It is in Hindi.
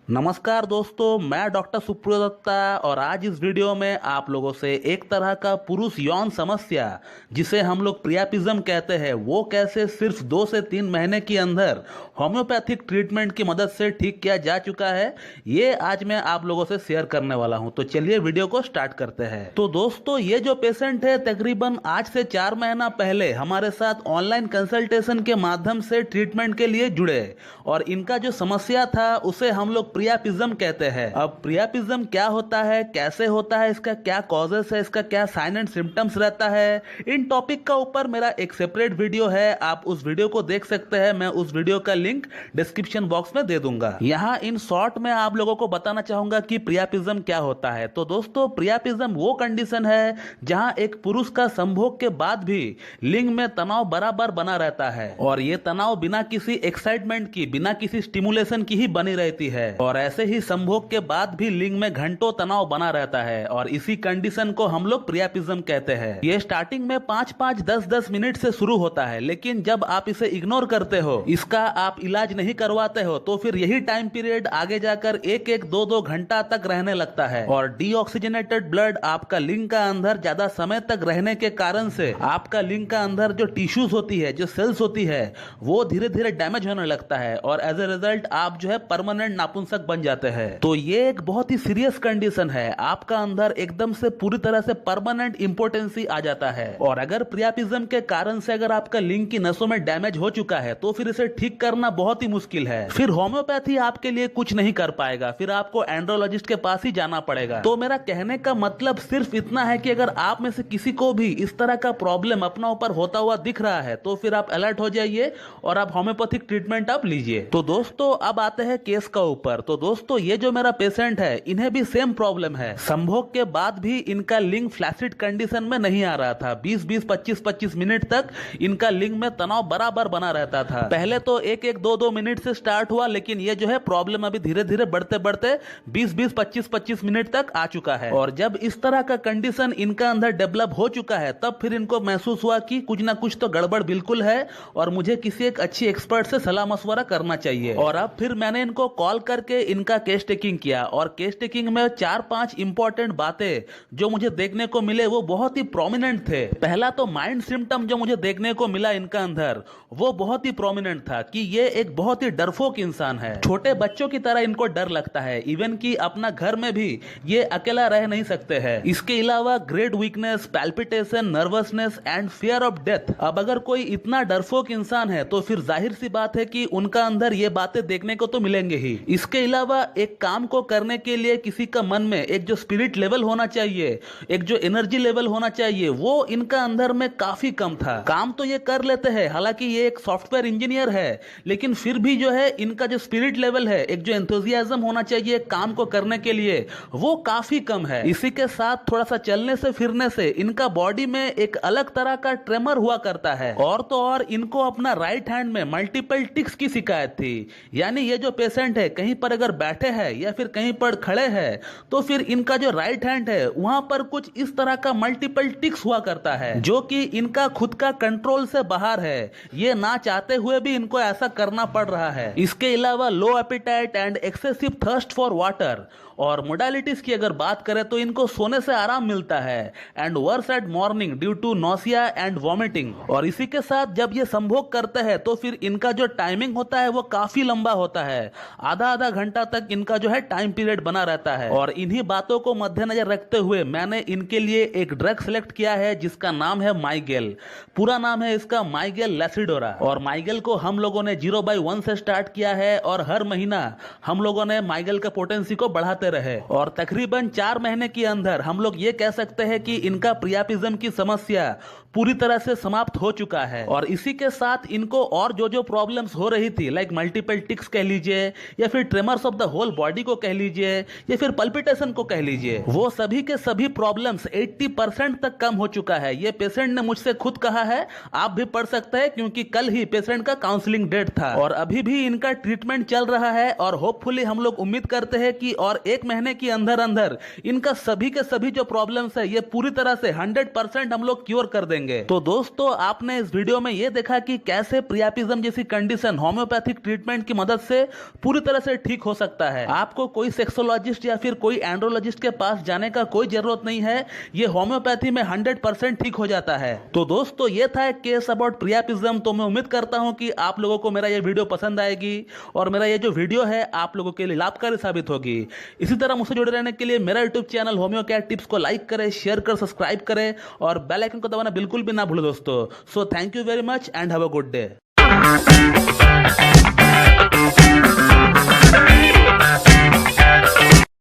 नमस्कार दोस्तों, मैं डॉक्टर सुप्रियो दत्ता और आज इस वीडियो में आप लोगों से एक तरह का पुरुष यौन समस्या जिसे हम लोग प्रियापिज्म कहते हैं वो कैसे सिर्फ 2 से 3 महीने के अंदर होम्योपैथिक ट्रीटमेंट की मदद से ठीक किया जा चुका है, ये आज मैं आप लोगों से शेयर करने वाला हूं। तो चलिए वीडियो को स्टार्ट करते हैं। तो दोस्तों, ये जो पेशेंट है तकरीबन आज से 4 महीना पहले हमारे साथ ऑनलाइन कंसल्टेशन के माध्यम से ट्रीटमेंट के लिए जुड़े और इनका जो समस्या था उसे हम लोग प्रियापिज्म कहते हैं। अब प्रियापिज्म क्या होता है, कैसे होता है, इसका क्या कॉजेस है, इसका क्या साइन एंड सिम्टम्स रहता है, इन टॉपिक का ऊपर मेरा एक सेपरेट वीडियो है, आप उस वीडियो को देख सकते हैं। मैं उस वीडियो का लिंक डिस्क्रिप्शन बॉक्स में दे दूंगा। यहाँ इन शॉर्ट में आप लोगों को बताना चाहूंगा कि प्रियापिज्म क्या होता है। तो दोस्तों, प्रियापिज्म वो कंडीशन है जहां एक पुरुष का संभोग के बाद भी लिंग में तनाव बराबर बना रहता है और ये तनाव बिना किसी एक्साइटमेंट की, बिना किसी स्टिमुलेशन की ही बनी रहती है और ऐसे ही संभोग के बाद भी लिंग में घंटों तनाव बना रहता है और इसी कंडीशन को हम लोग प्रियापिज्म कहते हैं। ये स्टार्टिंग में 5-5, 10-10 मिनट से शुरू होता है, लेकिन जब आप इसे इग्नोर करते हो, इसका आप इलाज नहीं करवाते हो, तो फिर यही टाइम पीरियड आगे जाकर 1-1, 2-2 घंटा तक रहने लगता है और डीऑक्सीजनेटेड ब्लड आपका लिंग का अंदर ज्यादा समय तक रहने के कारण से आपका लिंग का अंदर जो टिश्यूज होती है, जो सेल्स होती है, वो धीरे धीरे डैमेज होने लगता है और एज ए रिजल्ट आप जो है परमानेंट नापुंसक बन जाते हैं। तो ये एक बहुत ही सीरियस कंडीशन है, आपका अंदर एकदम से पूरी तरह से परमानेंट इंपोर्टेंसी आ जाता है और अगर प्रियापिज्म के कारण से अगर आपका लिंग की नसों में डैमेज हो चुका है तो फिर इसे ठीक करना बहुत ही मुश्किल है। फिर होम्योपैथी आपके लिए कुछ नहीं कर पाएगा, फिर आपको एंड्रोलॉजिस्ट के पास ही जाना पड़ेगा। तो मेरा कहने का मतलब सिर्फ इतना है कि अगर आप में से किसी को भी इस तरह का प्रॉब्लम अपना ऊपर होता हुआ दिख रहा है तो फिर आप अलर्ट हो जाइए और आप होम्योपैथिक ट्रीटमेंट आप लीजिए। तो दोस्तों, अब आते हैं केस का ऊपर। तो दोस्तों, ये जो मेरा पेशेंट है इन्हें भी सेम प्रॉब्लम है। संभोग के बाद भी इनका लिंग फ्लैसिड कंडीशन में नहीं आ रहा था। 20-20, 25-25 मिनट तक इनका लिंग में तनाव बराबर बना रहता था। पहले तो 1-1, 2-2 मिनट से स्टार्ट हुआ, लेकिन ये जो है प्रॉब्लम अभी धीरे धीरे बढ़ते बढ़ते 20-20, 25-25 मिनट तक आ चुका है और जब इस तरह का कंडीशन इनका अंदर डेवलप हो चुका है तब फिर इनको महसूस हुआ कि कुछ ना कुछ तो गड़बड़ बिल्कुल है और मुझे किसी एक अच्छी एक्सपर्ट से सलाह मशवरा करना चाहिए। और अब फिर मैंने इनको कॉल करके इनका केस टेकिंग किया और केस टेकिंग में 4-5 इंपॉर्टेंट बातें जो मुझे देखने को मिले वो बहुत ही प्रोमिनेंट थे। पहला तो माइंड सिम्टम जो मुझे देखने को मिला इनका अंदर वो बहुत ही प्रोमिनेंट था कि ये एक बहुत ही डरपोक इंसान है। छोटे बच्चों की तरह इनको डर लगता है, इवन कि अपना घर में भी ये अकेला रह नहीं सकते हैं। इसके अलावा great weakness, palpitation, nervousness and fear of death. अब अगर कोई इतना डरपोक इंसान है तो फिर जाहिर सी बात है कि उनका अंदर ये बातें देखने को तो मिलेंगे ही। इसके अलावा एक काम को करने के लिए किसी का मन में एक जो स्पिरिट लेवल होना चाहिए, एक जो एनर्जी लेवल होना चाहिए, वो इनका अंदर में काफी कम था। काम तो ये कर लेते हैं, हालांकि ये एक सॉफ्टवेयर इंजीनियर है, लेकिन फिर भी जो है इनका जो स्पिरिट लेवल है, एक जो एंथुसियाज्म होना चाहिए काम को करने के लिए, वो काफी कम है। इसी के साथ थोड़ा सा चलने से फिरने से इनका बॉडी में एक अलग तरह का ट्रेमर हुआ करता है और तो और इनको अपना राइट हैंड में मल्टीपल टिक्स की शिकायत थी। यानी ये जो पेशेंट है कहीं पर अगर बैठे हैं या फिर कहीं पर खड़े हैं तो फिर इनका जो राइट हैंड है वहां पर कुछ इस तरह का मल्टीपल टिक्स हुआ करता है जो कि इनका खुद का कंट्रोल से बाहर है। ये ना चाहते हुए भी इनको ऐसा करना पड़ रहा है। इसके अलावा low appetite and excessive thirst for water और मोडालिटीज की अगर बात करें तो इनको सोने से आराम मिलता है and worse at morning due to nausea and vomiting. और इसी के साथ जब ये संभोग करते हैं तो फिर इनका जो टाइमिंग होता है वो काफी लंबा होता है, आधा घंटा तक इनका जो है टाइम पीरियड बना रहता है। और इन्हीं बातों को मद्देनजर रखते हुए मैंने इनके लिए एक ड्रग सिलेक्ट किया है जिसका नाम है माइगेल। पूरा नाम है इसका माइगेल लैसिडोरा और माइगेल को हम लोगों ने 0/1 से स्टार्ट किया है और हर महीना हम लोगों ने माइगेल का पोटेंसी को बढ़ाते रहे और तकरीबन 4 महीने के अंदर हम लोग ये कह सकते हैं कि इनका प्रियापिज्म की समस्या पूरी तरह से समाप्त हो चुका है। और इसी के साथ इनको और जो प्रॉब्लम्स हो रही थी, लाइक मल्टीपल टिक्स कह लीजिए या फिर tremors of the whole body को कह लीजिए या फिर पल्पिटेशन को कह लीजिए, वो सभी के सभी प्रॉब्लम्स 80% तक कम हो चुका है। ये पेशेंट ने मुझसे खुद कहा है, आप भी पढ़ सकते हैं क्योंकि कल ही पेशेंट का काउंसलिंग डेट था और अभी भी इनका ट्रीटमेंट चल रहा है और होपफुली हम लोग उम्मीद करते हैं कि और 1 महीने के अंदर अंदर इनका सभी के सभी जो प्रॉब्लम्स है ये पूरी तरह से 100% हम लोग क्योर कर देंगे। देंगे। तो दोस्तों, आपने इस वीडियो में ये देखा कि कैसे प्रियापिज्म जैसी कंडीशन होम्योपैथिक ट्रीटमेंट की मदद से पूरी तरह से ठीक हो सकता है। आपको कोई सेक्सोलॉजिस्ट या फिर कोई एंड्रोलॉजिस्ट के पास जाने का कोई जरूरत नहीं है, ये होम्योपैथी में 100% ठीक हो जाता है। तो दोस्तों, ये था एक केस अबाउट प्रियापिज्म। तो मैं उम्मीद करता हूं कि आप लोगों को मेरा ये वीडियो पसंद आएगी और मेरा ये जो वीडियो है आप लोगों के लिए लाभकारी साबित होगी। इसी तरह मुझसे जुड़े रहने के लिए मेरा YouTube channel homeo care tips को लाइक करें, शेयर कर, सब्सक्राइब करें और बेल आइकन को दबाना बिल्कुल भी ना भूलें दोस्तों। So thank you very much and have a good day.